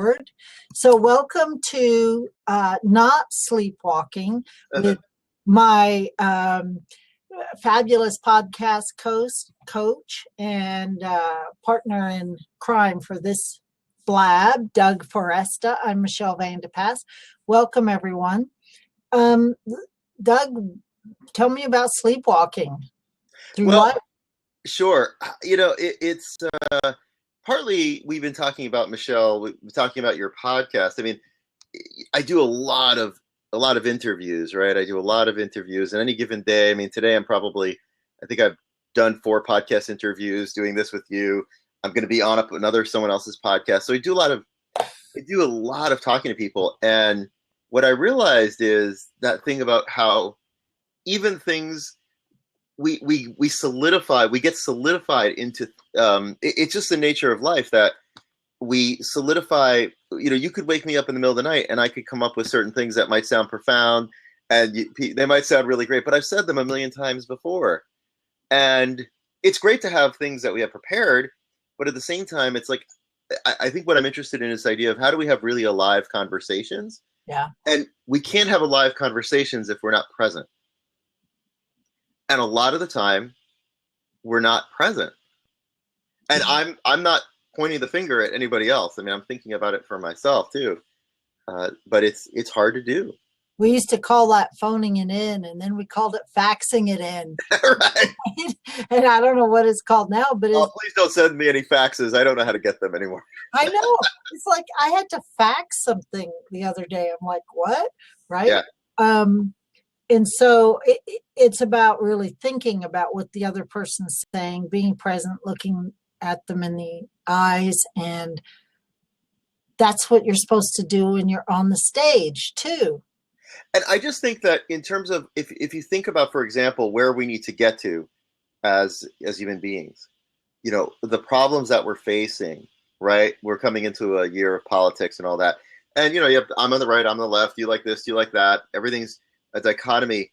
record. So welcome to Not Sleepwalking with my fabulous podcast coach and partner in crime for this Blab, Doug Foresta. I'm Michelle Vandepas. Welcome, everyone. Doug, tell me about sleepwalking. Sure. You know, it's partly we've been talking about, Michelle, we've been talking about your podcast. I mean, I do a lot of interviews, right? I do a lot of interviews and any given day. I mean, today I think I've done 4 podcast interviews doing this with you. I'm going to be on someone else's podcast. So I do a lot of talking to people. And what I realized is that thing about how even things we get solidified into, it's just the nature of life that we solidify. You know, you could wake me up in the middle of the night and I could come up with certain things that might sound profound and they might sound really great, but I've said them a million times before. And it's great to have things that we have prepared, but at the same time, it's like, I think what I'm interested in is the idea of how do we have really alive conversations? Yeah. And we can't have alive conversations if we're not present. And a lot of the time, we're not present. And I'm not pointing the finger at anybody else. I mean, I'm thinking about it for myself too. But it's hard to do. We used to call that phoning it in, and then we called it faxing it in. Right. And I don't know what it's called now, but please don't send me any faxes. I don't know how to get them anymore. I know. It's like I had to fax something the other day. I'm like, what? Right? Yeah. And so it's about really thinking about what the other person's saying, being present, looking at them in the eyes. And that's what you're supposed to do when you're on the stage too. And I just think that in terms of, if you think about, for example, where we need to get to as human beings, you know, the problems that we're facing, right? We're coming into a year of politics and all that. And, you know, I'm on the right, I'm on the left, you like this, you like that. Everything's a dichotomy.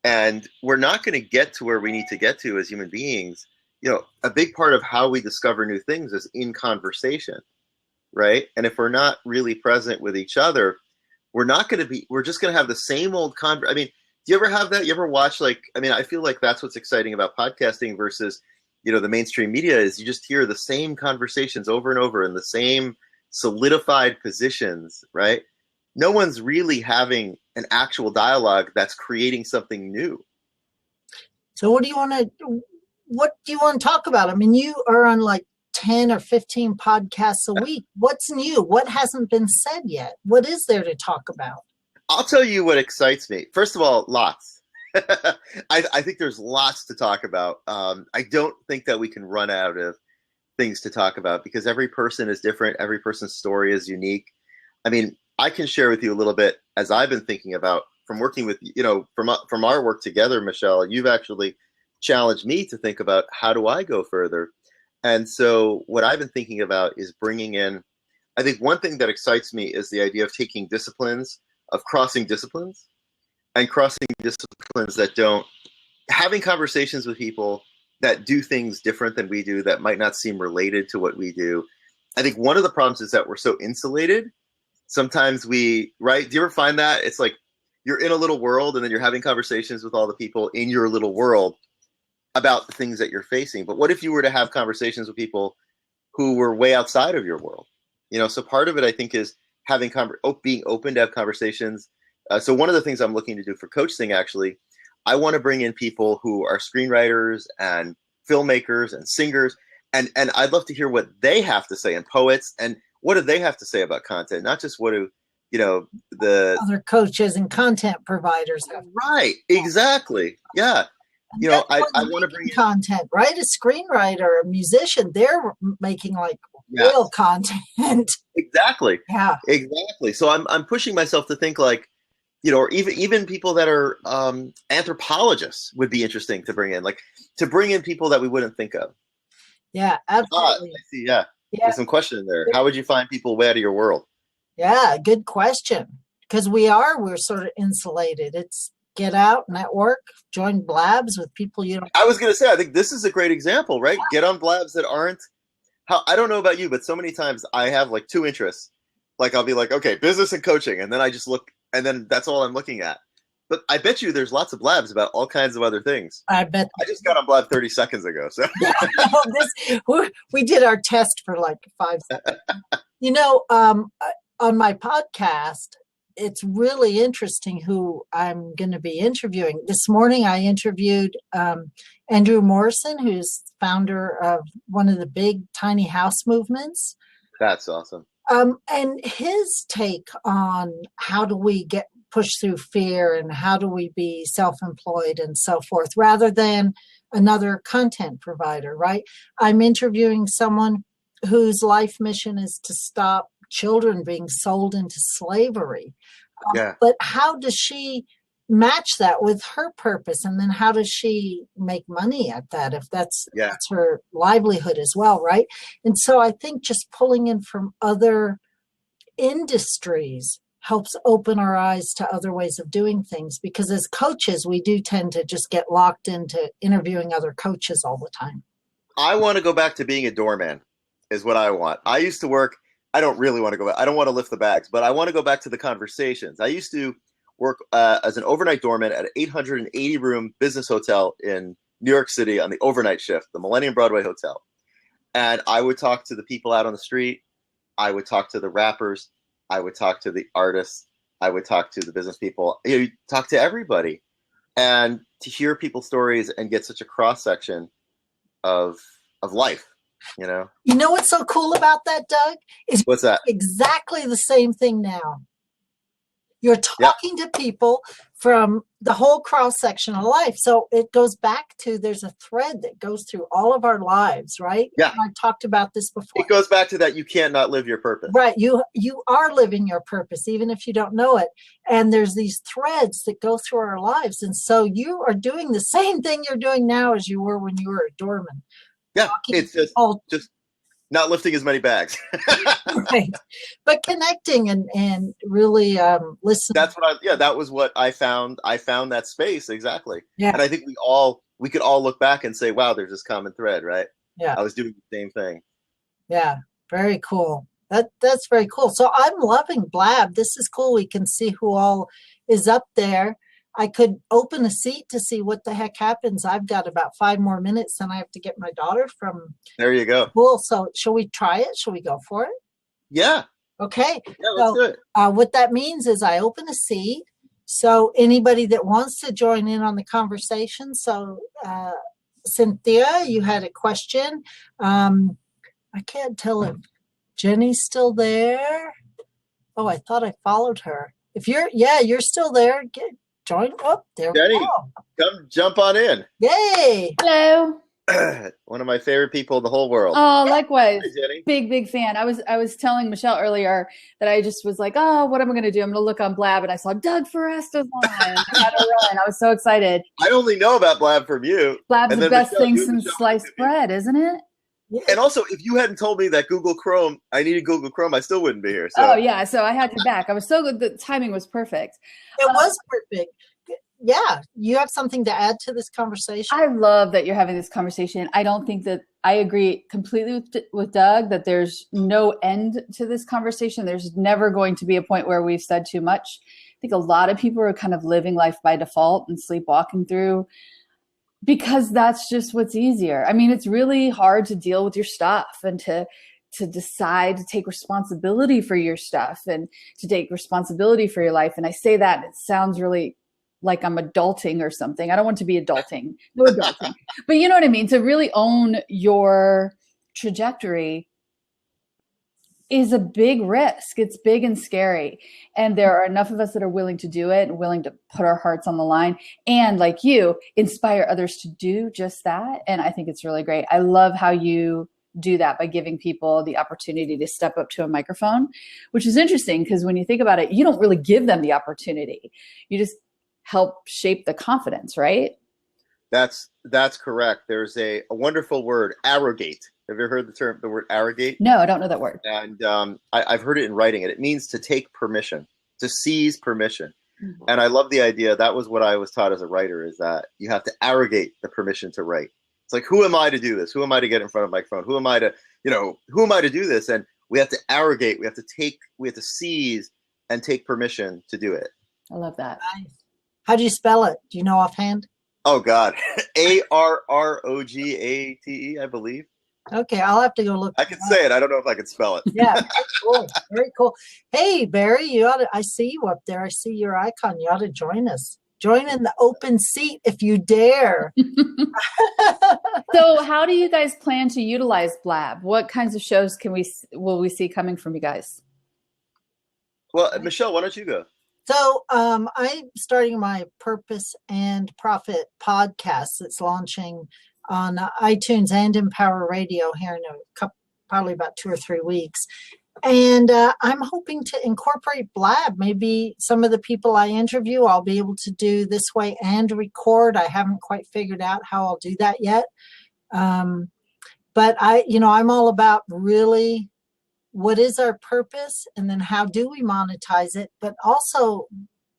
And we're not going to get to where we need to get to as human beings. You know, a big part of how we discover new things is in conversation, right? And if we're not really present with each other, we're just going to have the same old I mean, do you ever have that? You ever watch, I feel like that's what's exciting about podcasting versus, you know, the mainstream media is you just hear the same conversations over and over in the same solidified positions, right? No one's really having an actual dialogue that's creating something new. So what do you want to talk about? I mean, you are on like 10 or 15 podcasts a week. What's new? What hasn't been said yet? What is there to talk about? I'll tell you what excites me. First of all, lots. I think there's lots to talk about. I don't think that we can run out of things to talk about because every person is different. Every person's story is unique. I mean, I can share with you a little bit as I've been thinking about from working with, you know, from our work together, Michelle, you've actually challenged me to think about how do I go further? And so what I've been thinking about is bringing in, I think one thing that excites me is the idea of taking disciplines, of crossing disciplines and crossing disciplines that don't, having conversations with people that do things different than we do that might not seem related to what we do. I think one of the problems is that we're so insulated. Sometimes right? Do you ever find that? It's like you're in a little world and then you're having conversations with all the people in your little world about the things that you're facing. But what if you were to have conversations with people who were way outside of your world? You know, so part of it, I think, is having being open to have conversations. So one of the things I'm looking to do for Coach Thing, actually, I want to bring in people who are screenwriters and filmmakers and singers. And I'd love to hear what they have to say, and poets, and what do they have to say about content? Not just what do, you know, the other coaches and content providers have. Right. Exactly. Yeah. You know, I want to bring in content, right? A screenwriter, a musician, they're making like real content. Exactly. Yeah. Exactly. So I'm pushing myself to think like, you know, or even people that are anthropologists would be interesting to bring in, like to bring in people that we wouldn't think of. Yeah, absolutely. I see. Yeah. There's some question in there. How would you find people way out of your world? Yeah, good question. Because we're sort of insulated. It's get out, network, join Blabs with people you don't. I was going to say, I think this is a great example, right? Get on Blabs that aren't. I don't know about you, but so many times I have like 2 interests. Like I'll be like, okay, business and coaching, and then I just look, and then that's all I'm looking at. But I bet you there's lots of blabs about all kinds of other things. I bet. I just got on Blab 30 seconds ago. So We did our test for like 5 seconds. On my podcast, it's really interesting who I'm going to be interviewing. This morning, I interviewed Andrew Morrison, who's founder of one of the big tiny house movements. that's awesome. And his take on how do we push through fear and how do we be self-employed and so forth, rather than another content provider, right? I'm interviewing someone whose life mission is to stop children being sold into slavery. But how does she match that with her purpose? And then how does she make money at that if that's her livelihood as well, right? And so I think just pulling in from other industries helps open our eyes to other ways of doing things, because as coaches, we do tend to just get locked into interviewing other coaches all the time. I want to go back to being a doorman is what I want. I used to work, I don't really want to go back. I don't want to lift the bags, but I want to go back to the conversations. I used to work as an overnight doorman at an 880-room business hotel in New York City on the overnight shift, the Millennium Broadway Hotel. And I would talk to the people out on the street. I would talk to the rappers. I would talk to the artists. I would talk to the business people. You talk to everybody. And to hear people's stories and get such a cross-section of life, you know? You know what's so cool about that, Doug? What's that? Exactly the same thing now. You're talking to people from the whole cross-section of life. So it goes back to, there's a thread that goes through all of our lives, right? Yeah. I talked about this before. It goes back to that you can't not live your purpose. Right. You are living your purpose, even if you don't know it. And there's these threads that go through our lives. And so you are doing the same thing you're doing now as you were when you were a doorman. Yeah. It's just not lifting as many bags. Right. But connecting and really listening. That's what that was what I found. I found that space. Exactly. Yeah. And I think we could all look back and say, wow, there's this common thread, right? Yeah. I was doing the same thing. Yeah. Very cool. That's very cool. So I'm loving Blab. This is cool. We can see who all is up there. I could open a seat to see what the heck happens. I've got about 5 more minutes and I have to get my daughter from There you go. school. So shall we try it? Shall we go for it? Yeah. Okay. Yeah, let's do it. What that means is I open a seat. So anybody that wants to join in on the conversation. So Cynthia, you had a question. I can't tell if Jenny's still there. Oh, I thought I followed her. If you're still there. Join up. There Jenny, we go. come jump on in. Yay. Hello. One of my favorite people in the whole world. Oh, likewise. Hey, Jenny. Big fan. I was telling Michelle earlier that I just was like, oh, what am I going to do? I'm going to look on Blab, and I saw Doug Foresta's on. I had to run. I was so excited. I only know about Blab from you. Blab's the best Michelle, thing since sliced bread, isn't it? And also, if you hadn't told me that I needed Google Chrome, I still wouldn't be here. So. Oh, yeah. So I had you back. I was so good. The timing was perfect. It was perfect. Yeah. You have something to add to this conversation? I love that you're having this conversation. I don't think that I agree completely with Doug that there's no end to this conversation. There's never going to be a point where we've said too much. I think a lot of people are kind of living life by default and sleepwalking through because that's just what's easier. I mean, it's really hard to deal with your stuff and to decide to take responsibility for your stuff and to take responsibility for your life. And I say that, and it sounds really like I'm adulting or something. I don't want to be adulting. No adulting. But you know what I mean? To really own your trajectory is a big risk. It's big and scary. And there are enough of us that are willing to do it and willing to put our hearts on the line. And like you, inspire others to do just that. And I think it's really great. I love how you do that by giving people the opportunity to step up to a microphone, which is interesting because when you think about it, you don't really give them the opportunity. You just help shape the confidence, right? That's correct. There's a wonderful word, arrogate. Have you heard the word arrogate? No, I don't know that word. And I've heard it in writing, and it means to take permission, to seize permission. Mm-hmm. And I love the idea. That was what I was taught as a writer, is that you have to arrogate the permission to write. It's like, who am I to do this? Who am I to get in front of a microphone? Who am I to do this? And We have to arrogate. We have to seize and take permission to do it. I love that. Nice. How do you spell it? Do you know offhand? Oh God, ARROGATE, I believe. Okay, I'll have to go look. I can say it. I don't know if I can spell it. Yeah, very cool. Very cool. Hey, Barry, you ought to. I see you up there. I see your icon. You ought to join us. Join in the open seat if you dare. So, how do you guys plan to utilize Blab? What kinds of shows will we see coming from you guys? Well, Michelle, why don't you go? So I'm starting my Purpose and Profit podcast that's launching on iTunes and Empower Radio here in probably about 2 or 3 weeks. And I'm hoping to incorporate Blab. Maybe some of the people I interview, I'll be able to do this way and record. I haven't quite figured out how I'll do that yet. But I'm all about really what is our purpose, and then how do we monetize it? But also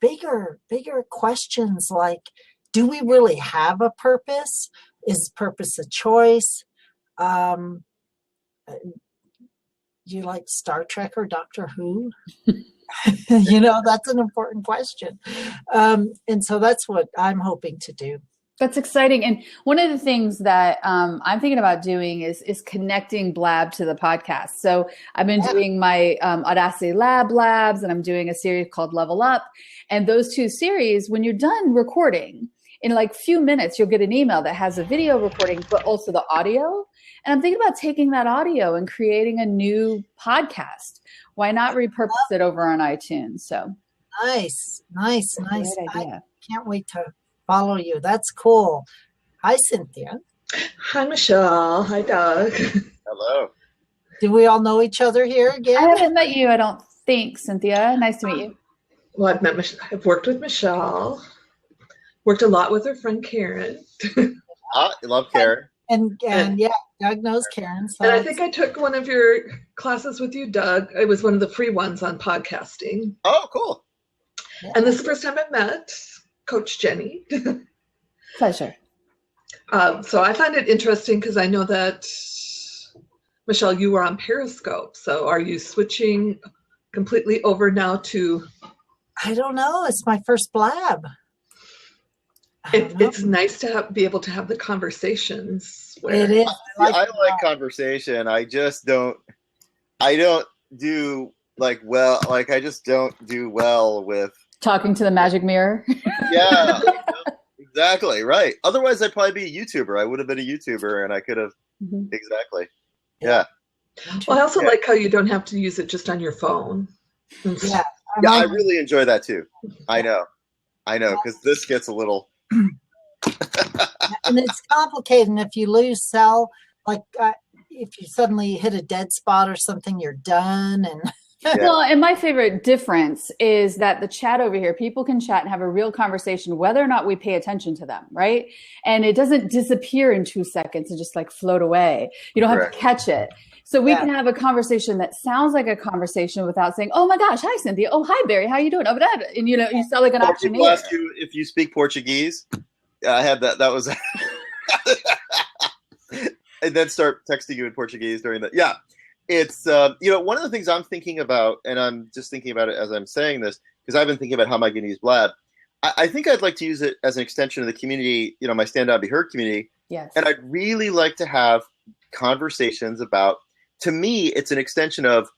bigger questions like, do we really have a purpose? Is purpose a choice? Do you like Star Trek or Doctor Who? That's an important question. And so that's what I'm hoping to do. That's exciting. And one of the things that I'm thinking about doing is connecting Blab to the podcast. So I've been doing my Audacity Labs, and I'm doing a series called Level Up. And those 2 series, when you're done recording, in like few minutes, you'll get an email that has a video recording, but also the audio. And I'm thinking about taking that audio and creating a new podcast. Why not repurpose it over on iTunes? So nice. Great idea. I can't wait to follow you. That's cool. Hi, Cynthia. Hi, Michelle. Hi, Doug. Hello. Do we all know each other here again? I haven't met you, I don't think, Cynthia. Nice to meet you. Well, I've worked with Michelle. Worked a lot with her friend Karen. I love Karen. And yeah, Doug knows Karen. So and I think I took one of your classes with you, Doug. It was one of the free ones on podcasting. Oh, cool. Yeah. And this is the first time I met Coach Jennie. Pleasure. So I find it interesting because I know that, Michelle, you were on Periscope. So are you switching completely over now to? I don't know. It's my first Blab. It's nice to be able to have the conversations. It is. I like conversation. I just don't. I just don't do well with Talking to the magic mirror. Yeah, exactly. Right. Otherwise, I'd probably be a YouTuber. I would have been a YouTuber, and I could have. Mm-hmm. Exactly. Yeah. Well, I also like how you don't have to use it just on your phone. Yeah. I really enjoy that too. I know, because this gets a little. And it's complicated. And if you lose cell, like if you suddenly hit a dead spot or something, you're done. And Well, and my favorite difference is that the chat over here, people can chat and have a real conversation, whether or not we pay attention to them, right? And it doesn't disappear in 2 seconds and just like float away. You don't have to catch it. So we can have a conversation that sounds like a conversation without saying, "Oh my gosh, hi Cynthia. Oh hi Barry, how you doing?" Oh, and you sound like an auctioneer. People ask you if you speak Portuguese. I had that. That was, and then start texting you in Portuguese during that. Yeah, it's one of the things I'm thinking about, and I'm just thinking about it as I'm saying this because I've been thinking about how am I going to use Blab. I think I'd like to use it as an extension of the community. My Stand Out Be Heard community. Yes. And I'd really like to have conversations about. To me, it's an extension of,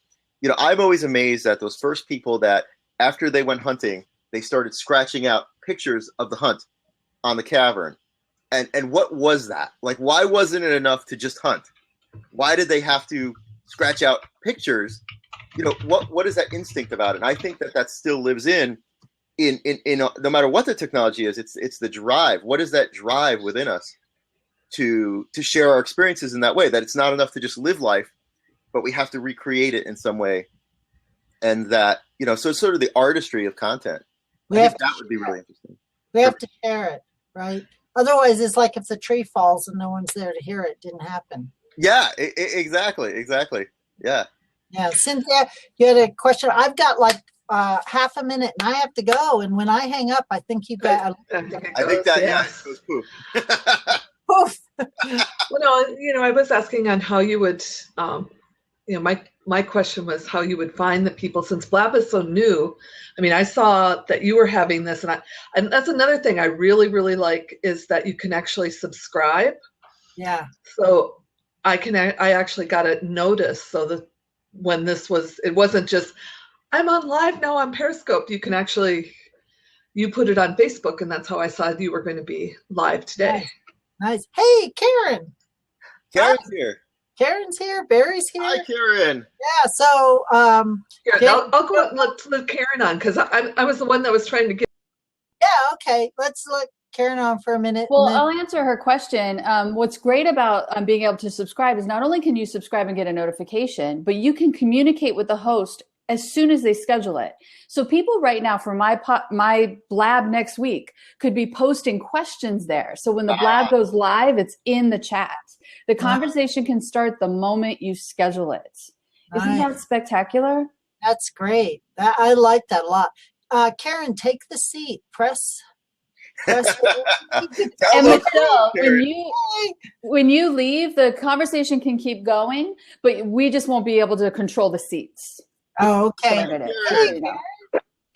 I'm always amazed at those first people that after they went hunting, they started scratching out pictures of the hunt on the cavern. And what was that? Like, why wasn't it enough to just hunt? Why did they have to scratch out pictures? What is that instinct about it? And I think that still lives in no matter what the technology is, it's the drive. What is that drive within us to share our experiences in that way? That it's not enough to just live life, but we have to recreate it in some way. And that, so it's sort of the artistry of content. That would be really interesting. We have to share it, right? Otherwise, it's like if the tree falls and no one's there to hear it, didn't happen. Yeah, exactly. Yeah. Yeah. Cynthia, you had a question. I've got like half a minute and I have to go. And when I hang up, I think you got. I think that, it goes poof. Poof. Well, no, I was asking on how you would my question was how you would find the people, since Blab is so new. I mean, I saw that you were having this, and that's another thing I really, really like, is that you can actually subscribe. Yeah. So I actually got a notice, so that when it wasn't just, I'm on live now on Periscope. You can actually, you put it on Facebook, and that's how I saw you were going to be live today. Nice. Hey, Karen. Karen's here. Karen's here. Barry's here. Hi, Karen. Yeah. So, Here, I'll go and let Karen on, because I was the one that was trying to get. yeah. Okay. Let's let Karen on for a minute. Well, I'll answer her question. What's great about being able to subscribe is not only can you subscribe and get a notification, but you can communicate with the host as soon as they schedule it. So people right now for my Blab next week could be posting questions there. So when the Blab goes live, it's in the chat. The conversation can start the moment you schedule it. Isn't that spectacular? That's great. I like that a lot. Karen, take the seat. Press. And Michelle, when you leave, the conversation can keep going, but we just won't be able to control the seats. Oh, okay. Hey,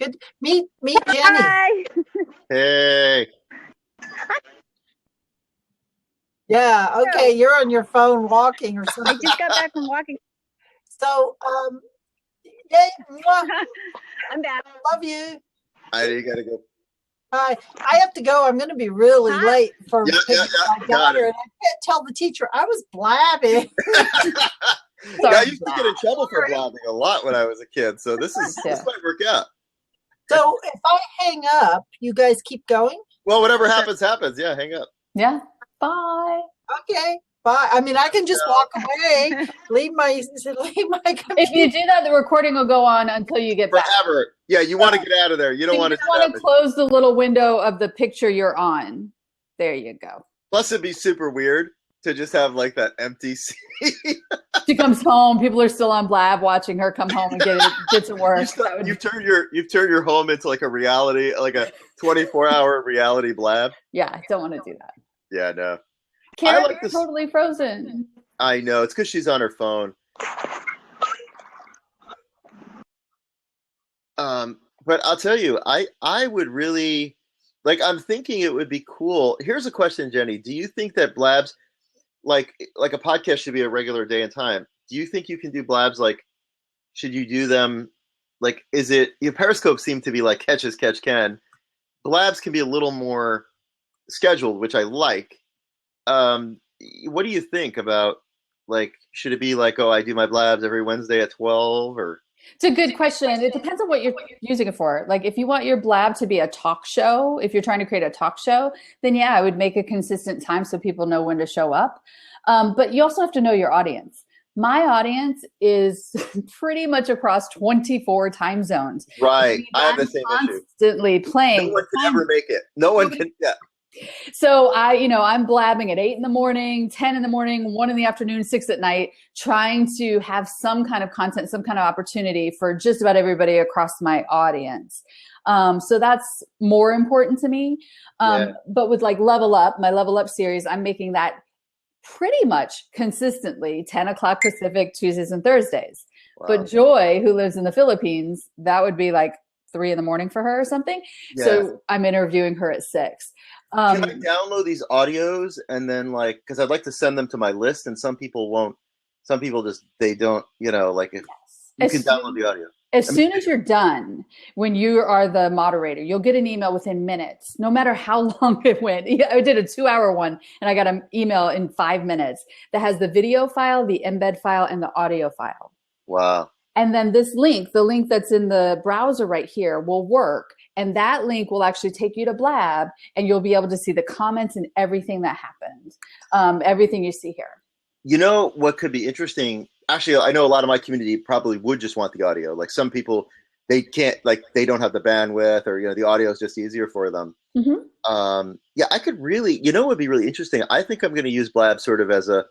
good. Meet Jennie. Hi. Hey. Yeah. Okay. You're on your phone walking or something. I just got back from walking. So, yay, I'm back. love you. You gotta go. Hi. I have to go. I'm going to be really late for Yeah, my daughter, and I can't tell the teacher I was blabbing. I used to get in trouble for blabbing a lot when I was a kid, so this might work out. So if I hang up, you guys keep going? Well, whatever happens, happens. Yeah, hang up. Yeah. Bye. Okay. Bye. I mean, I can just walk away, leave my computer. If you do that, the recording will go on until you get back. Forever. Yeah, you want to get out of there. You don't want to close the little window of the picture you're on. There you go. Plus, it'd be super weird to just have like that empty seat. She comes home. People are still on Blab watching her come home and get to work. You've turned your home into like a reality, like a 24-hour reality Blab. Yeah, I don't want to do that. Yeah, no. Karen, you're totally frozen. I know. It's because she's on her phone. But I'll tell you, I would really, like, I'm thinking it would be cool. Here's a question, Jennie. Do you think that Blabs, like a podcast should be a regular day and time? Do you think you can do Blabs, like, should you do them, like, Periscope seemed to be like catch as catch can. Blabs can be a little more scheduled, which I like. What do you think about, like, should it be like, oh, I do my Blabs every Wednesday at 12, or? It's a good question. It depends on what you're using it for. Like, if you want your Blab to be a talk show, if you're trying to create a talk show, then yeah, I would make a consistent time so people know when to show up. But you also have to know your audience. My audience is pretty much across 24 time zones. Right. I have the same issue. Constantly playing. No one can ever make it. No one can. Yeah. So I'm blabbing at 8 in the morning, 10 in the morning, 1 in the afternoon, 6 at night, trying to have some kind of content, some kind of opportunity for just about everybody across my audience. So that's more important to me. But with like Level Up, my Level Up series, I'm making that pretty much consistently 10 o'clock Pacific, Tuesdays and Thursdays. Wow. But Joy, who lives in the Philippines, that would be like 3 in the morning for her or something. Yeah. So I'm interviewing her at 6. Can I download these audios and then, like, because I'd like to send them to my list, and some people won't. Some people just, they don't, like, if you can download the audio. As soon as you're done, when you are the moderator, you'll get an email within minutes, no matter how long it went. I did a 2-hour one, and I got an email in 5 minutes that has the video file, the embed file, and the audio file. Wow. And then this link, the link that's in the browser right here, will work. And that link will actually take you to Blab, and you'll be able to see the comments and everything that happened, everything you see here. You know what could be interesting? Actually, I know a lot of my community probably would just want the audio. Like, some people, they can't, like, they don't have the bandwidth, or, the audio is just easier for them. Mm-hmm. Yeah, I could really, what would be really interesting? I think I'm going to use Blab sort of as a,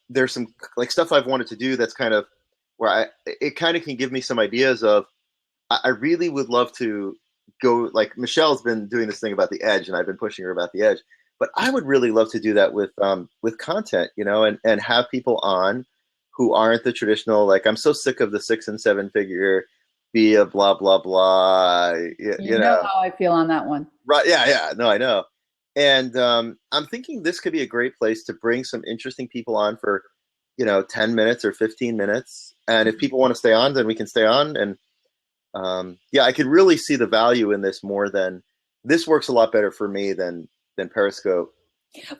there's some, like, stuff I've wanted to do that's kind of, where it kind of can give me some ideas of, I really would love to go, like, Michelle's been doing this thing about the edge, and I've been pushing her about the edge, but I would really love to do that with content, and have people on who aren't the traditional, like, I'm so sick of the 6 and 7 figure, be a blah, blah, blah. You know how I feel on that one. Right. Yeah. No, I know. And I'm thinking this could be a great place to bring some interesting people on for, 10 minutes or 15 minutes. And if people want to stay on, then we can stay on. And I could really see the value in this more than, this works a lot better for me than Periscope.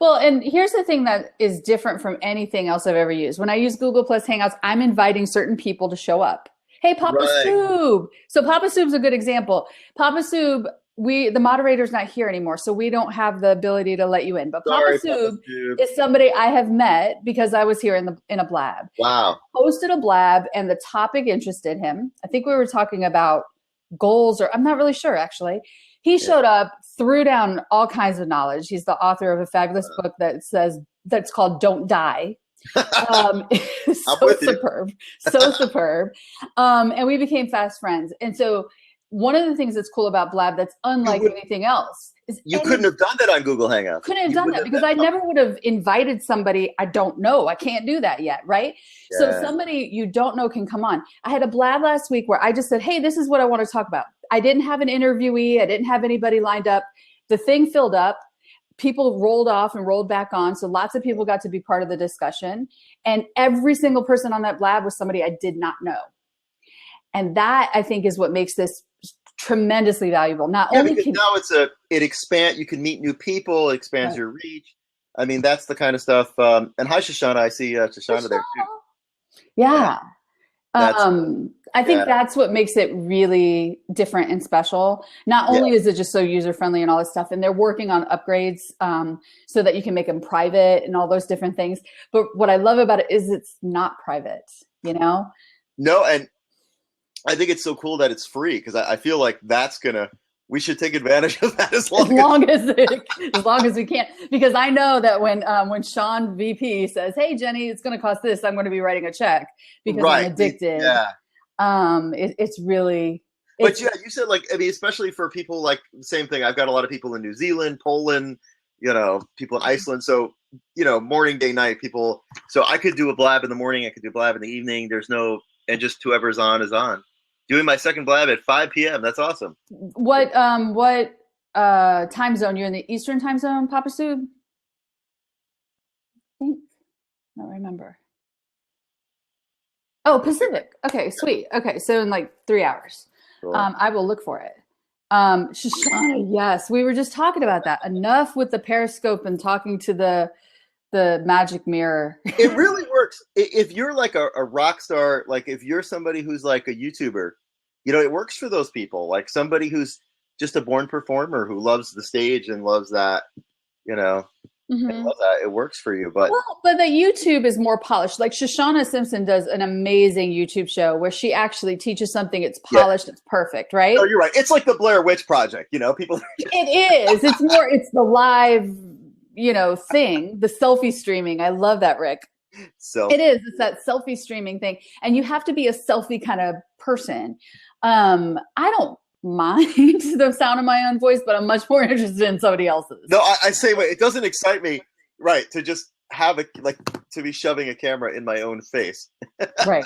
Well, and here's the thing that is different from anything else I've ever used. When I use Google Plus Hangouts, I'm inviting certain people to show up. Hey, Papa Soob. So Papa Soob's a good example. Papa Soob, the moderator's not here anymore, so we don't have the ability to let you in. But Papa Soob is somebody I have met because I was here in a Blab. Wow. Posted a Blab, and the topic interested him. I think we were talking about goals, or I'm not really sure, actually. He showed up, threw down all kinds of knowledge. He's the author of a fabulous book that's called Don't Die. So superb. And we became fast friends. And so one of the things that's cool about Blab that's unlike anything else is you couldn't have done that on Google Hangouts. Couldn't have done that because I never would have invited somebody I don't know. I can't do that yet, right? Yeah. So somebody you don't know can come on. I had a Blab last week where I just said, hey, this is what I want to talk about. I didn't have an interviewee. I didn't have anybody lined up. The thing filled up. People rolled off and rolled back on. So lots of people got to be part of the discussion. And every single person on that Blab was somebody I did not know. And that, I think, is what makes this tremendously valuable. Not only because now it expands. You can meet new people. It expands your reach. I mean, that's the kind of stuff. And hi, Shoshana. I see Shoshana there too. Yeah. I think that's what makes it really different and special. Not only is it just so user-friendly and all this stuff, and they're working on upgrades so that you can make them private and all those different things. But what I love about it is it's not private, No, and I think it's so cool that it's free because I feel like we should take advantage of that as long as we can. Because I know that when Sean VP says, "Hey Jenny, it's going to cost this," I'm going to be writing a check because I'm addicted. Yeah. It's really. But you said especially for people like same thing. I've got a lot of people in New Zealand, Poland, people in Iceland. So morning, day, night people. So I could do a Blab in the morning. I could do a Blab in the evening. And just whoever's on is on. Doing my second Blab at 5 p.m. That's awesome. What time zone? You're in the Eastern time zone, Papa Soob? I think. I don't remember. Oh, Pacific. Okay, sweet. Okay, so in 3 hours. Cool. I will look for it. Shoshana, yes, we were just talking about that. Enough with the Periscope and talking to the magic mirror. It really works. If you're like a rock star, like if you're somebody who's like a YouTuber, it works for those people. Like somebody who's just a born performer who loves the stage and loves that, and loves that, it works for you. But the YouTube is more polished. Like Shoshana Simpson does an amazing YouTube show where she actually teaches something. It's polished. It's perfect, right? No, you're right. It's like the Blair Witch Project. People. It is. It's more. It's the live. Thing, the selfie streaming. I love that, Rick. It is. It's that selfie streaming thing. And you have to be a selfie kind of person. I don't mind the sound of my own voice, but I'm much more interested in somebody else's. No, I say, wait, it doesn't excite me, right, to just have to be shoving a camera in my own face. Right.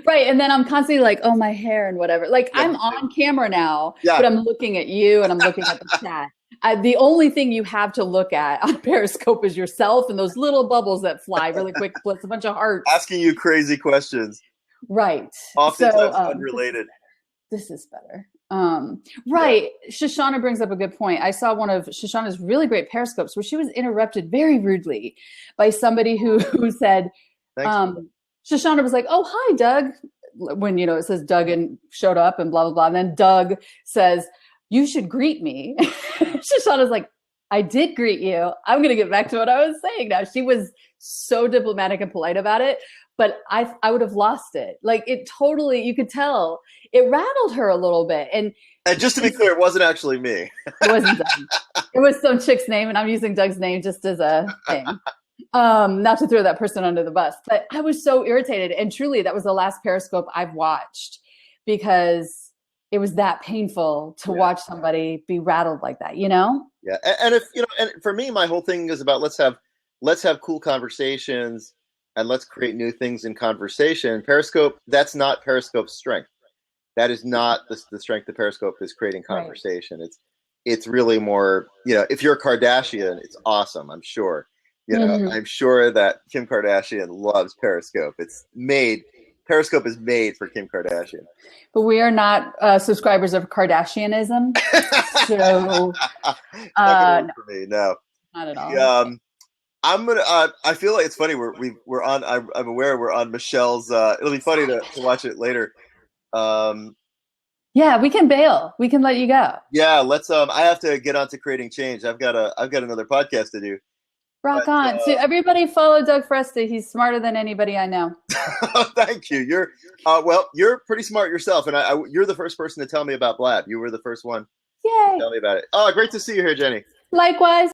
And then I'm constantly like, oh, my hair and whatever. I'm on camera now, but I'm looking at you and I'm looking at the chat. The only thing you have to look at on Periscope is yourself and those little bubbles that fly really quick. Plus a bunch of hearts. Asking you crazy questions. Right. Oftentimes unrelated. This is better. Right. Yeah. Shoshana brings up a good point. I saw one of Shoshana's really great Periscopes where she was interrupted very rudely by somebody who said, Shoshana was like, oh, hi, Doug. When, it says Doug and showed up and blah, blah, blah. And then Doug says, you should greet me. Shoshana's like, I did greet you. I'm going to get back to what I was saying now. She was so diplomatic and polite about it, but I would have lost it. It totally, you could tell it rattled her a little bit. And just to be clear, it wasn't actually me. It wasn't Doug. It was some chick's name, and I'm using Doug's name just as a thing. Not to throw that person under the bus, but I was so irritated. And truly, that was the last Periscope I've watched because it was that painful to watch somebody be rattled like that, Yeah. And if, and for me, my whole thing is about let's have cool conversations and let's create new things in conversation. Periscope, that's not Periscope's strength. That is not the strength of Periscope is creating conversation. Right. It's really more, if you're a Kardashian, it's awesome, I'm sure. I'm sure that Kim Kardashian loves Periscope. Periscope is made for Kim Kardashian. But we are not subscribers of Kardashianism. So not for me, no. Not at all. I'm gonna. I feel like it's funny. We're on. I'm aware we're on Michelle's. It'll be funny to watch it later. Yeah, we can bail. We can let you go. Yeah, let's. I have to get on to creating change. I've got another podcast to do. Rock on. So everybody follow Doug Foresta. He's smarter than anybody I know. Thank you. You're you're pretty smart yourself, and you're the first person to tell me about Blab. You were the first one. Yay! To tell me about it. Oh, great to see you here, Jennie. Likewise.